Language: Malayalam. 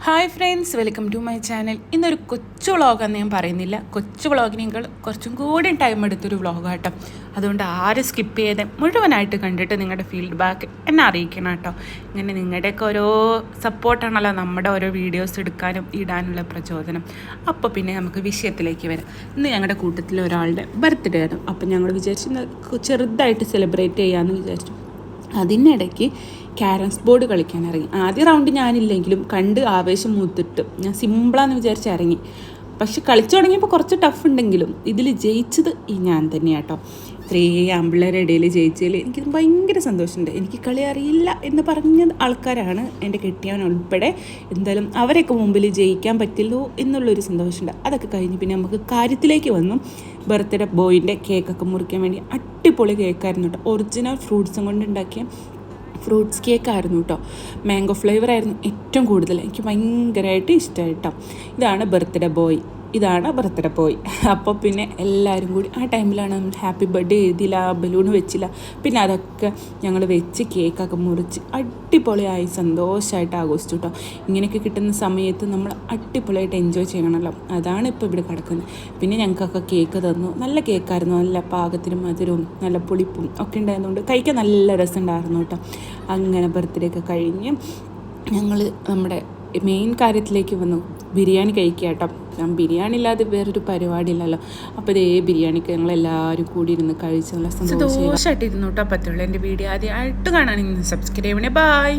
Hi friends, welcome to my channel. ഇന്നൊരു കൊച്ചു വ്ളോഗെന്ന് ഞാൻ പറയുന്നില്ല, കൊച്ചു വ്ളോഗിനേക്കാൾ കുറച്ചും കൂടി ടൈം എടുത്തൊരു വ്ളോഗ് കേട്ടോ. അതുകൊണ്ട് ആരും സ്കിപ്പ് ചെയ്ത് മുഴുവനായിട്ട് കണ്ടിട്ട് നിങ്ങളുടെ ഫീഡ്ബാക്ക് എന്നെ അറിയിക്കണം കേട്ടോ. ഇങ്ങനെ നിങ്ങളുടെയൊക്കെ ഓരോ സപ്പോർട്ടാണല്ലോ നമ്മുടെ ഓരോ വീഡിയോസ് എടുക്കാനും ഇടാനുള്ള പ്രചോദനം. അപ്പോൾ പിന്നെ നമുക്ക് വിഷയത്തിലേക്ക് വരാം. ഇന്ന് ഞങ്ങളുടെ കൂട്ടത്തിൽ ഒരാളുടെ ബർത്ത്ഡേ ആയിരുന്നു. അപ്പോൾ ഞങ്ങൾ വിചാരിച്ചു ചെറുതായിട്ട് സെലിബ്രേറ്റ് ചെയ്യാമെന്ന് വിചാരിച്ചു. അതിനിടയ്ക്ക് ക്യാരംസ് ബോർഡ് കളിക്കാൻ ഇറങ്ങി. ആദ്യ റൗണ്ട് ഞാനില്ലെങ്കിലും കണ്ട് ആവേശം മൂത്തിട്ട് ഞാൻ സിമ്പിളാന്ന് വിചാരിച്ച് ഇറങ്ങി. പക്ഷെ കളിച്ചു തുടങ്ങിയപ്പോൾ കുറച്ച് ടഫ് ഉണ്ടെങ്കിലും ഇതിൽ ജയിച്ചത് ഞാൻ തന്നെയാണ് കേട്ടോ. ഇത്രയും ആമ്പിള്ളേരുടെ ഇടയിൽ ജയിച്ചതിൽ എനിക്ക് ഭയങ്കര സന്തോഷമുണ്ട്. എനിക്ക് കളി അറിയില്ല എന്ന് പറഞ്ഞ ആൾക്കാരാണ് എൻ്റെ കെട്ടിയവൻ ഉൾപ്പെടെ. എന്തായാലും അവരൊക്കെ മുമ്പിൽ ജയിക്കാൻ പറ്റില്ലോ എന്നുള്ളൊരു സന്തോഷമുണ്ട്. അതൊക്കെ കഴിഞ്ഞ് പിന്നെ നമുക്ക് കാര്യത്തിലേക്ക് വന്നു. ബർത്ത്ഡേ ബോയിൻ്റെ കേക്കൊക്കെ മുറിക്കാൻ വേണ്ടി അടിപൊളി കേക്കായിരുന്നു കേട്ടോ. ഒറിജിനൽ ഫ്രൂട്ട്സും കൊണ്ട് ഉണ്ടാക്കിയ ഫ്രൂട്ട്സ് കേക്കായിരുന്നു കേട്ടോ. മാംഗോ ഫ്ലേവർ ആയിരുന്നു ഏറ്റവും കൂടുതൽ. എനിക്ക് ഭയങ്കരമായിട്ട് ഇഷ്ടമായി കേട്ടോ. ഇതാണ് ബർത്ത്ഡേ ബോയ്. അപ്പോൾ പിന്നെ എല്ലാവരും കൂടി ആ ടൈമിലാണ് നമ്മൾ ഹാപ്പി ബർത്ത്ഡേ എഴുതിയില്ല, ബലൂൺ വെച്ചില്ല. പിന്നെ അതൊക്കെ ഞങ്ങൾ വെച്ച് കേക്കൊക്കെ മുറിച്ച് അടിപൊളിയായി സന്തോഷമായിട്ട് ആഘോഷിച്ചു കേട്ടോ. ഇങ്ങനെയൊക്കെ കിട്ടുന്ന സമയത്ത് നമ്മൾ അടിപൊളിയായിട്ട് എൻജോയ് ചെയ്യണമല്ലോ. അതാണ് ഇപ്പോൾ ഇവിടെ കിടക്കുന്നത്. പിന്നെ ഞങ്ങൾക്കൊക്കെ കേക്ക് തന്നു. നല്ല കേക്കായിരുന്നു, നല്ല പാകത്തിനും മധുരവും നല്ല പുളിപ്പും ഒക്കെ ഉണ്ടായതുകൊണ്ട് കഴിക്കാൻ നല്ല രസമുണ്ടായിരുന്നു കേട്ടോ. അങ്ങനെ ബർത്ത്ഡേ ഒക്കെ കഴിഞ്ഞ് ഞങ്ങൾ നമ്മുടെ മെയിൻ കാര്യത്തിലേക്ക് വന്നു. ബിരിയാണി കഴിക്കുക കേട്ടോ. ബിരിയാണി ഇല്ലാതെ വേറൊരു പരിപാടി ഇല്ലല്ലോ. അപ്പോൾ ഇതേ ബിരിയാണിക്ക് ഞങ്ങളെല്ലാവരും കൂടി ഇരുന്ന് കഴിച്ച് നല്ല സന്തോഷമായിട്ട് ഇരുന്നു കേട്ടോ. പറ്റുള്ളൂ. എൻ്റെ വീഡിയോ ആദ്യമായിട്ട് കാണാനെങ്കിൽ സബ്സ്ക്രൈബ് ചെയ്യണേ. ബൈ.